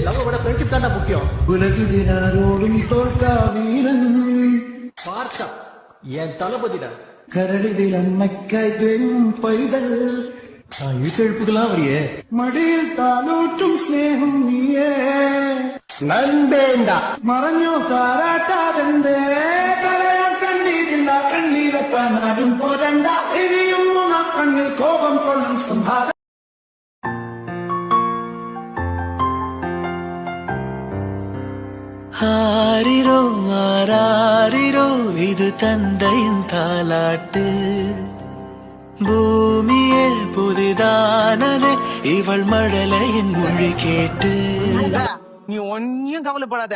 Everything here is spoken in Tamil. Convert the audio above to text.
லவ் விட ஃப்ரெண்ட்ஷிப் தான்டா முக்கியம். உலகினாரோடும் தோல்கா வீரன் பார்த்தா என் தளபதிடா. கரடிவில் அம்மைக்காய் பெரும் பைதல் இழுக்கெழுப்புக்கெல்லாம் வரியே. மடியில் தானூற்றும் ஸ்நேகம் நீயே நண்பேண்டா. മറഞ്ഞോ താരാട്ടാതെന്റെ കരയാൻ കണ്ണീരില്ല കണ്ണീരപ്പാൻ ആരും പോരണ്ട ഇനിയും കണ്ണിൽ കോപം കൊള്ളും സംഹാരം ஆரிரோ ஆராரிரோ இது தந்தையின் தாலாட்டு பூமியே புதிதானதே இவள் மழலையின் மொழி கேட்டு நீ ஒன்னும் கவலைப்படாத.